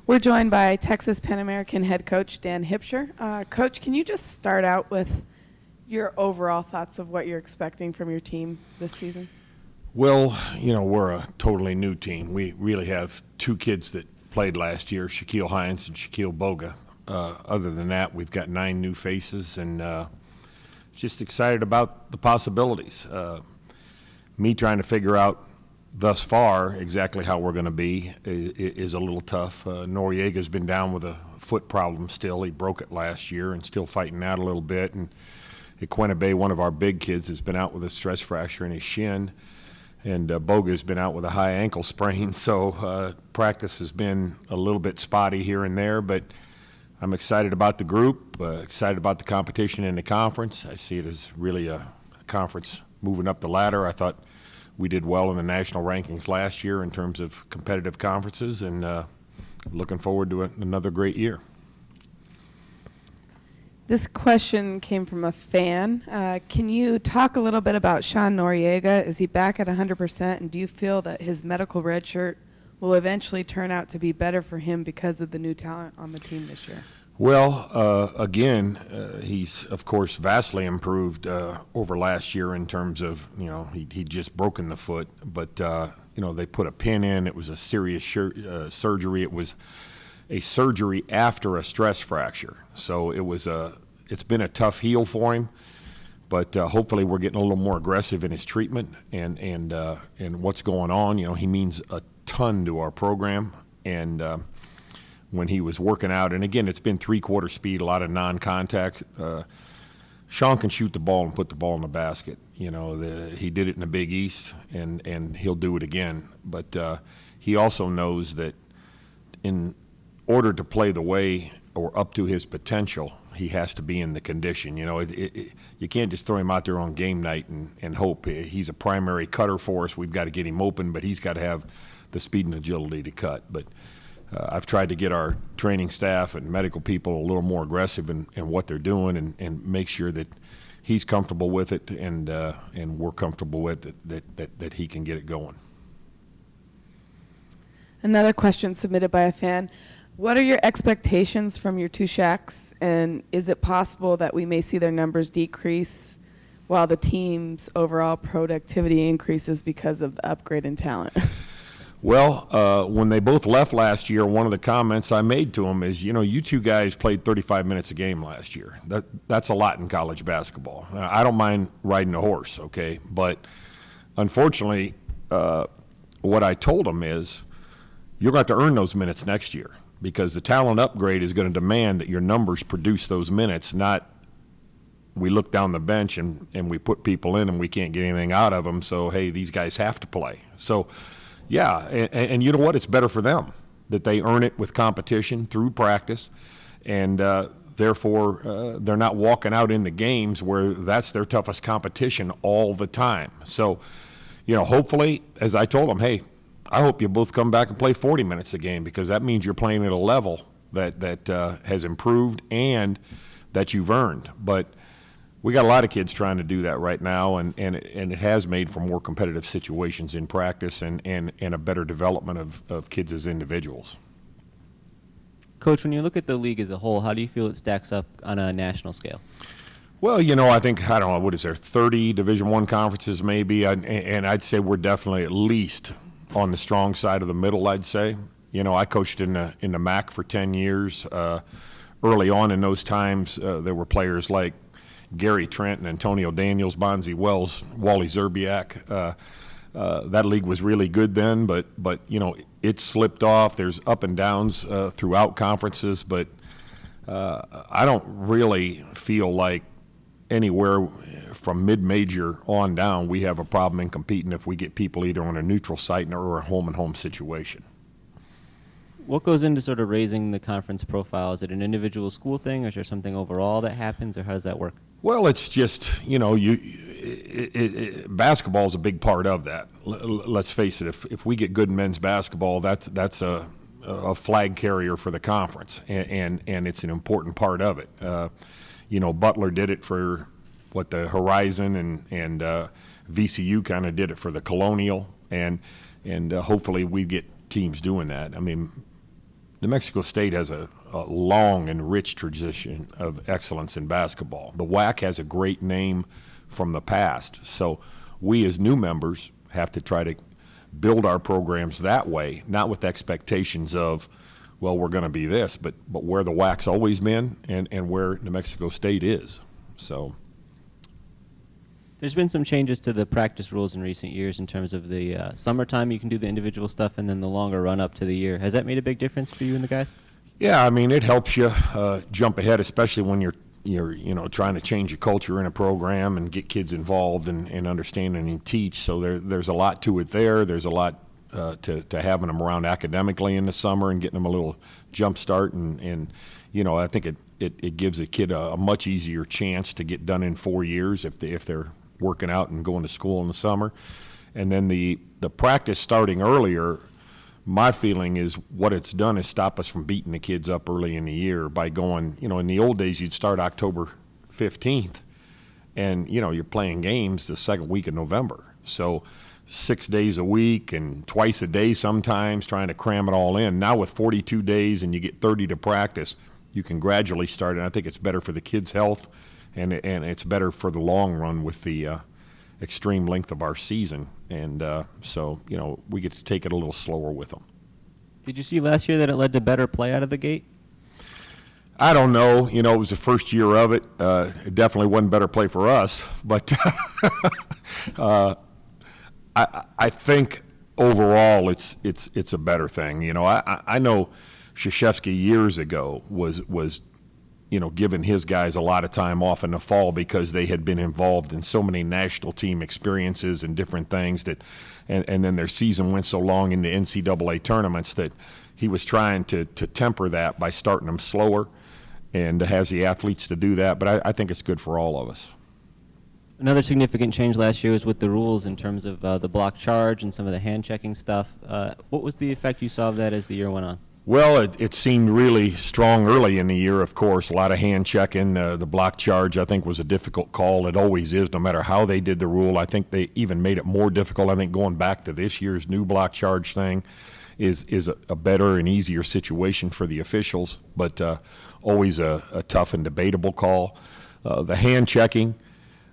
We're joined by Texas Pan American head coach Dan Hipsher. Coach, can you just start out with your overall thoughts of what you're expecting from your team this season? Well, we're a totally new team. We really have two kids that played last year, Shaquille Hines and Shaquille Boga. Other than that, we've got 9 new faces, and just excited about the possibilities. Me trying to figure out thus far exactly how we're going to be is a little tough. Noriega's been down with a foot problem still. He broke it last year and still fighting out a little bit. And Bay, one of our big kids, has been out with a stress fracture in his shin. And Boga's been out with a high ankle sprain. So practice has been a little bit spotty here and there. But I'm excited about the group, excited about the competition in the conference. I see it as really a conference moving up the ladder. I thought we did well in the national rankings last year in terms of competitive conferences, and looking forward to another great year. This question came from a fan. Can you talk a little bit about Shawn Noriega? Is he back at 100%, and do you feel that his medical red shirt will eventually turn out to be better for him because of the new talent on the team this year? Well, again, he's, of course, vastly improved over last year in terms of, he'd just broken the foot. But, they put a pin in. It was a serious surgery. It was a surgery after a stress fracture. So it's been a tough heal for him. But hopefully we're getting a little more aggressive in his treatment and what's going on. He means a ton to our program. And when he was working out, and again, it's been 3/4 speed, a lot of non-contact. Shawn can shoot the ball and put the ball in the basket. He did it in the Big East, and he'll do it again. But he also knows that in order to play the way or up to his potential, he has to be in the condition. You can't just throw him out there on game night and hope. He's a primary cutter for us. We've got to get him open, but he's got to have the speed and agility to cut. But I've tried to get our training staff and medical people a little more aggressive in what they're doing and make sure that he's comfortable with it and we're comfortable with it, that he can get it going. Another question submitted by a fan. What are your expectations from your 2 Shaqs, and is it possible that we may see their numbers decrease while the team's overall productivity increases because of the upgrade in talent? Well, when they both left last year, one of the comments I made to them is, you two guys played 35 minutes a game last year. That's a lot in college basketball. I don't mind riding a horse, okay? But unfortunately, what I told them is, you're going to have to earn those minutes next year because the talent upgrade is going to demand that your numbers produce those minutes, not we look down the bench and we put people in and we can't get anything out of them, so, hey, these guys have to play. So, yeah, and you know what? It's better for them that they earn it with competition through practice, and therefore they're not walking out in the games where that's their toughest competition all the time. So, hopefully, as I told them, hey, I hope you both come back and play 40 minutes a game because that means you're playing at a level that has improved and that you've earned. But we got a lot of kids trying to do that right now, and it has made for more competitive situations in practice and a better development of kids as individuals. Coach, when you look at the league as a whole, how do you feel it stacks up on a national scale? Well, I think, I don't know, what is there, 30 Division I conferences maybe, and I'd say we're definitely at least on the strong side of the middle, I'd say. I coached in the MAC for 10 years. Early on in those times, there were players like Gary Trent and Antonio Daniels, Bonzi Wells, Wally Zerbiak. That league was really good then, but it slipped off. There's up and downs throughout conferences, but I don't really feel like anywhere from mid-major on down we have a problem in competing if we get people either on a neutral site or a home-and-home situation. What goes into sort of raising the conference profile? Is it an individual school thing, or is there something overall that happens, or how does that work? Well, it's just, basketball is a big part of that. Let's face it, if we get good men's basketball, that's a flag carrier for the conference, and it's an important part of it. Butler did it for the Horizon, and VCU kind of did it for the Colonial, and hopefully we get teams doing that. I mean, New Mexico State has a long and rich tradition of excellence in basketball. The WAC has a great name from the past. So we as new members have to try to build our programs that way, not with expectations of, well, we're going to be this, but where the WAC's always been and where New Mexico State is. So There's been some changes to the practice rules in recent years in terms of the summertime you can do the individual stuff and then the longer run up to the year. Has that made a big difference for you and the guys? yeah, I mean, it helps you jump ahead, especially when you're trying to change a culture in a program and get kids involved and understanding and teach. So there's a lot to it there. There's a lot to having them around academically in the summer and getting them a little jump start. And I think it gives a kid a much easier chance to get done in 4 years if they're working out and going to school in the summer. And then the practice starting earlier, my feeling is what it's done is stop us from beating the kids up early in the year by going, in the old days you'd start October 15th and, you're playing games the second week of November. So 6 days a week and twice a day sometimes, trying to cram it all in. Now with 42 days and you get 30 to practice, you can gradually start, and I think it's better for the kids' health and it's better for the long run with the extreme length of our season. And so, we get to take it a little slower with them. Did you see last year that it led to better play out of the gate? I don't know. It was the first year of it. It definitely wasn't better play for us. But I think overall it's a better thing. I know Krzyzewski years ago was giving his guys a lot of time off in the fall because they had been involved in so many national team experiences and different things and then their season went so long in the NCAA tournaments that he was trying to temper that by starting them slower and has the athletes to do that. But I think it's good for all of us. Another significant change last year was with the rules in terms of the block charge and some of the hand checking stuff. What was the effect you saw of that as the year went on? Well, it seemed really strong early in the year, of course. A lot of hand checking. The block charge, I think, was a difficult call. It always is, no matter how they did the rule. I think they even made it more difficult. I think going back to this year's new block charge thing is a better and easier situation for the officials, but always a tough and debatable call. The hand checking,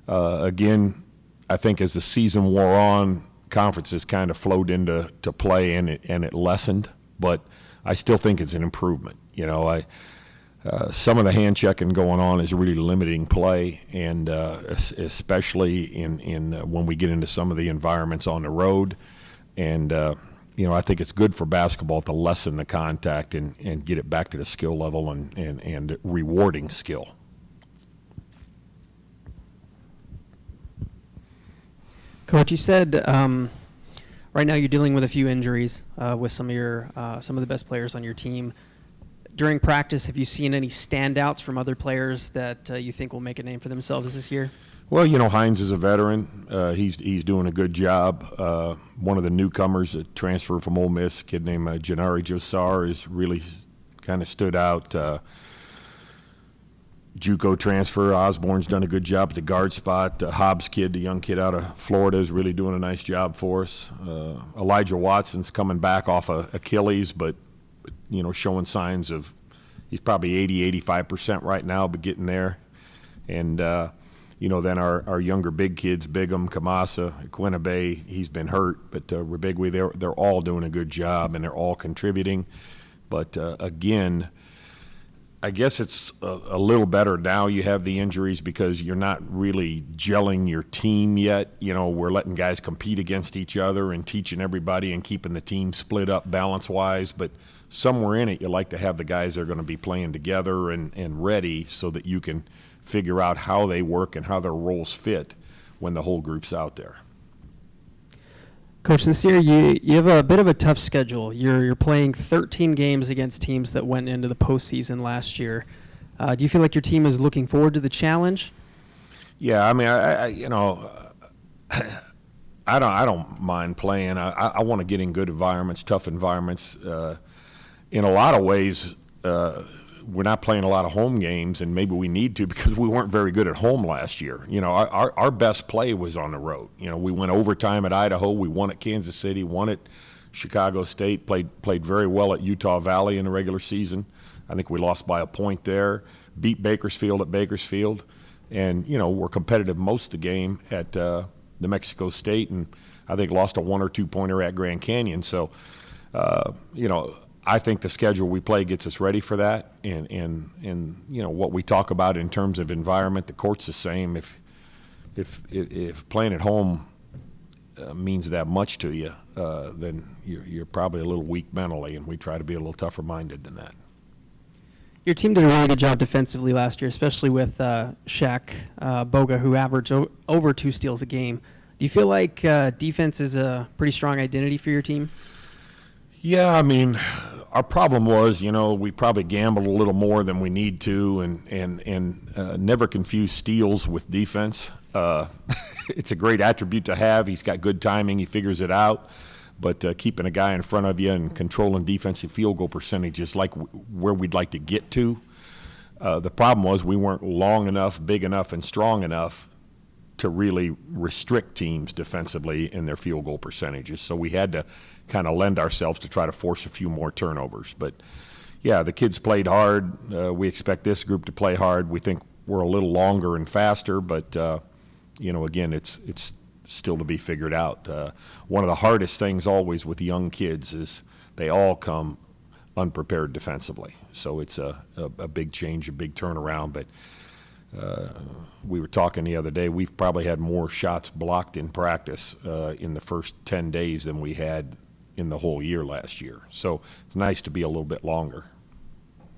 again, I think as the season wore on, conferences kind of flowed into play and it lessened, but I still think it's an improvement. Some of the hand checking going on is really limiting play, and especially in when we get into some of the environments on the road. And I think it's good for basketball to lessen the contact and get it back to the skill level and rewarding skill. Coach, you said right now you're dealing with a few injuries with some of the best players on your team. During practice, have you seen any standouts from other players that you think will make a name for themselves this year? Well, Hines is a veteran. He's doing a good job. One of the newcomers, a transfer from Ole Miss, a kid named Janari Josar, is really kind of stood out. JUCO transfer, Osborne's done a good job at the guard spot. Hobbs kid, the young kid out of Florida, is really doing a nice job for us. Elijah Watson's coming back off of Achilles, but showing signs of he's probably 85% right now, but getting there. And then our younger big kids, Bigham, Kamasa, Quinnipiac, he's been hurt, but Rabigui, they're all doing a good job and they're all contributing. But again, I guess it's a little better now you have the injuries because you're not really gelling your team yet. We're letting guys compete against each other and teaching everybody and keeping the team split up balance-wise. But somewhere in it, you like to have the guys that are going to be playing together and ready so that you can figure out how they work and how their roles fit when the whole group's out there. Coach, this year you have a bit of a tough schedule. You're playing 13 games against teams that went into the postseason last year. Do you feel like your team is looking forward to the challenge? Yeah, I mean, I don't mind playing. I want to get in good environments, tough environments. In a lot of ways, we're not playing a lot of home games, and maybe we need to because we weren't very good at home last year. Our best play was on the road. We went overtime at Idaho, we won at Kansas City, won at Chicago State, played very well at Utah Valley in the regular season. I think we lost by a point there. Beat Bakersfield at Bakersfield. And, we're competitive most of the game at New Mexico State, and I think lost a 1 or 2 pointer at Grand Canyon. So, I think the schedule we play gets us ready for that. And what we talk about in terms of environment, the court's the same. If playing at home means that much to you, then you're probably a little weak mentally, and we try to be a little tougher minded than that. Your team did a really good job defensively last year, especially with Shaq Boga, who averaged over 2 steals a game. Do you feel like defense is a pretty strong identity for your team? Yeah, I mean, our problem was, we probably gambled a little more than we need to, and never confuse steals with defense. It's a great attribute to have. He's got good timing. He figures it out. But keeping a guy in front of you and controlling defensive field goal percentage is like where we'd like to get to. The problem was we weren't long enough, big enough, and strong enough to really restrict teams defensively in their field goal percentages. So we had to kind of lend ourselves to try to force a few more turnovers. But, yeah, the kids played hard. We expect this group to play hard. We think we're a little longer and faster, but, again, it's still to be figured out. One of the hardest things always with young kids is they all come unprepared defensively. So it's a big change, a big turnaround. But we were talking the other day, we've probably had more shots blocked in practice in the first 10 days than we had in the whole year last year. So it's nice to be a little bit longer.